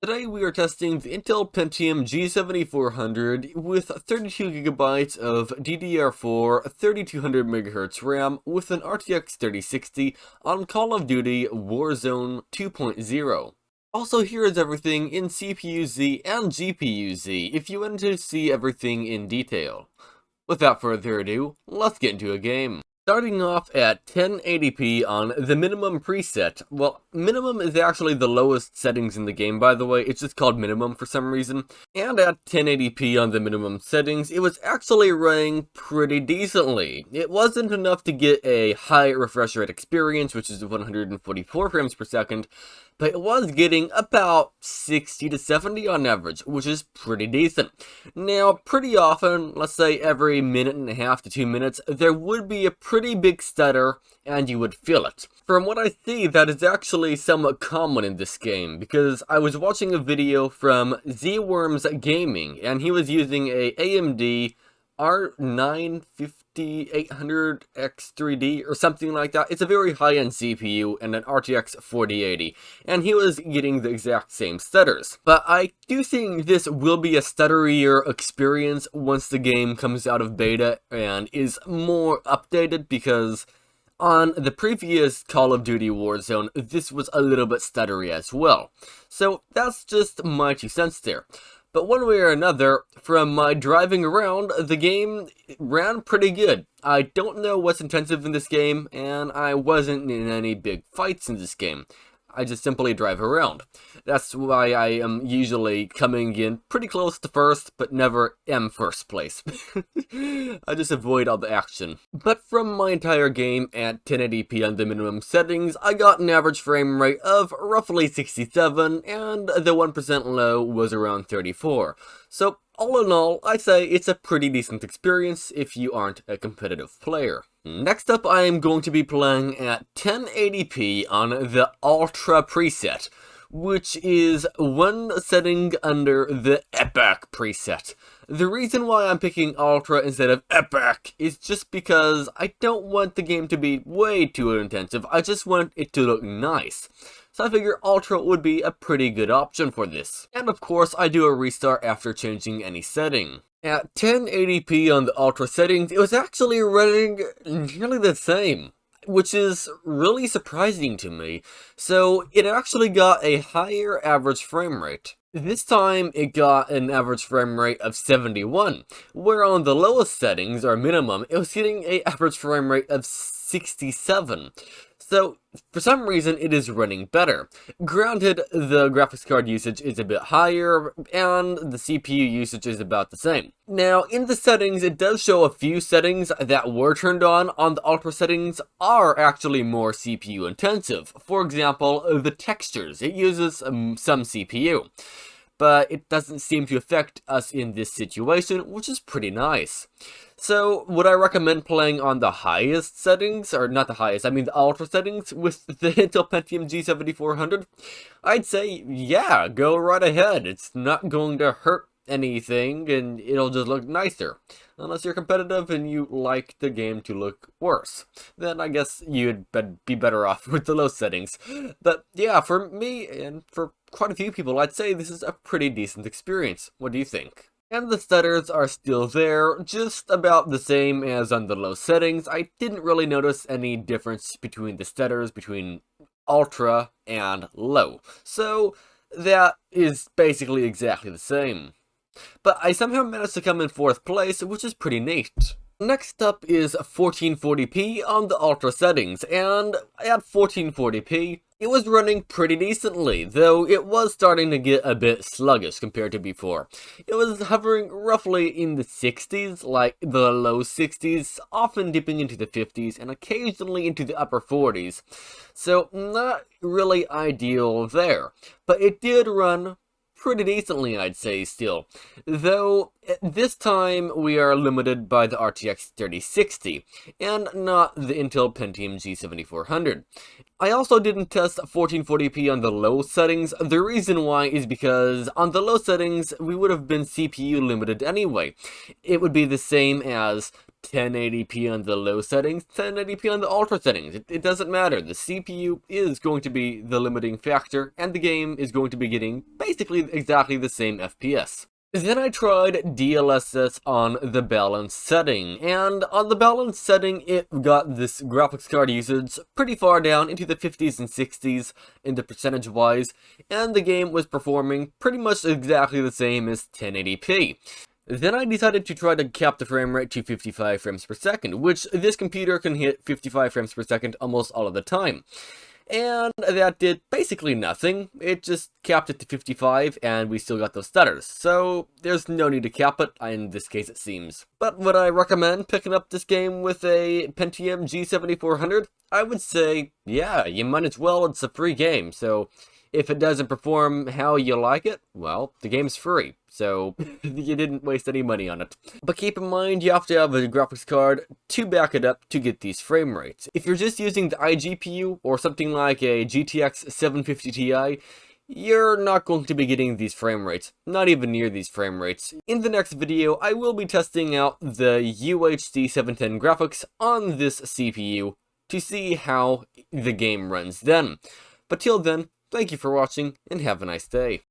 Today we are testing the Intel Pentium G7400 with 32GB of DDR4 3200MHz RAM with an RTX 3060 on Call of Duty Warzone 2.0. Also, here is everything in CPU-Z and GPU-Z if you want to see everything in detail. Without further ado, let's get into a game. Starting off at 1080p on the minimum preset. Well, minimum is actually the lowest settings in the game, by the way. It's just called minimum for some reason. And at 1080p on the minimum settings, it was actually running pretty decently. It wasn't enough to get a high refresh rate experience, which is 144 frames per second, but it was getting about 60 to 70 on average, which is pretty decent. Now, pretty often, let's say every minute and a half to 2 minutes, there would be a pretty big stutter, and you would feel it. From what I see, that is actually somewhat common in this game, because I was watching a video from Z-Worms Gaming, and he was using a AMD R9 5800X3D or something like that. It's a very high-end CPU and an RTX 4080, and he was getting the exact same stutters. But I do think this will be a stutterier experience once the game comes out of beta and is more updated, because on the previous Call of Duty Warzone, this was a little bit stuttery as well. So that's just my 2 cents there. But one way or another, from my driving around, the game ran pretty good. I don't know what's intensive in this game, and I wasn't in any big fights in this game. I just simply drive around. That's why I am usually coming in pretty close to first, but never am first place. I just avoid all the action. But from my entire game at 1080p on the minimum settings, I got an average frame rate of roughly 67, and the 1% low was around 34. So all in all, I'd say it's a pretty decent experience if you aren't a competitive player. Next up, I am going to be playing at 1080p on the Ultra preset, which is one setting under the Epic preset. The reason why I'm picking Ultra instead of Epic is just because I don't want the game to be way too intensive, I just want it to look nice. So I figure Ultra would be a pretty good option for this. And of course, I do a restart after changing any setting. At 1080p on the Ultra settings, it was actually running nearly the same, which is really surprising to me. So it actually got a higher average frame rate. This time it got an average frame rate of 71, where on the lowest settings, or minimum, it was getting an average frame rate of 67. So, for some reason, it is running better. Granted, the graphics card usage is a bit higher, and the CPU usage is about the same. Now, in the settings, it does show a few settings that were turned on the Ultra settings are actually more CPU intensive. For example, the textures. It uses some CPU. But it doesn't seem to affect us in this situation, which is pretty nice. So, would I recommend playing on the highest settings? Or not the highest, I mean the Ultra settings with the Intel Pentium G7400? I'd say, yeah, go right ahead. It's not going to hurt anything, and it'll just look nicer. Unless you're competitive and you like the game to look worse. Then I guess you'd be better off with the low settings. But yeah, for me, and for quite a few people, I'd say this is a pretty decent experience. What do you think? And the stutters are still there, just about the same as on the low settings. I didn't really notice any difference between the stutters between Ultra and low. So that is basically exactly the same. But I somehow managed to come in 4th place, which is pretty neat. Next up is 1440p on the Ultra settings, and at 1440p, it was running pretty decently, though it was starting to get a bit sluggish compared to before. It was hovering roughly in the 60s, like the low 60s, often dipping into the 50s, and occasionally into the upper 40s. So not really ideal there, but it did run pretty decently, I'd say, still. Though, this time we are limited by the RTX 3060, and not the Intel Pentium G7400. I also didn't test 1440p on the low settings. The reason why is because on the low settings, we would have been CPU limited anyway. It would be the same as 1080p on the low settings, 1080p on the ultra settings. It doesn't matter. The CPU is going to be the limiting factor, and the game is going to be getting basically exactly the same FPS. Then I tried DLSS on the balance setting, and on the balance setting it got this graphics card usage pretty far down into the 50s and 60s in the percentage wise, and the game was performing pretty much exactly the same as 1080p. Then I decided to try to cap the frame rate to 55 frames per second, which this computer can hit 55 frames per second almost all of the time. And that did basically nothing. It just capped it to 55, and we still got those stutters. So there's no need to cap it, in this case it seems. But would I recommend picking up this game with a Pentium G7400? I would say, yeah, you might as well. It's a free game, so if it doesn't perform how you like it, well, the game's free, so you didn't waste any money on it. But keep in mind, you have to have a graphics card to back it up to get these frame rates. If you're just using the iGPU or something like a GTX 750 Ti, you're not going to be getting these frame rates, not even near these frame rates. In the next video, I will be testing out the UHD 710 graphics on this CPU to see how the game runs then. But till then, thank you for watching, and have a nice day.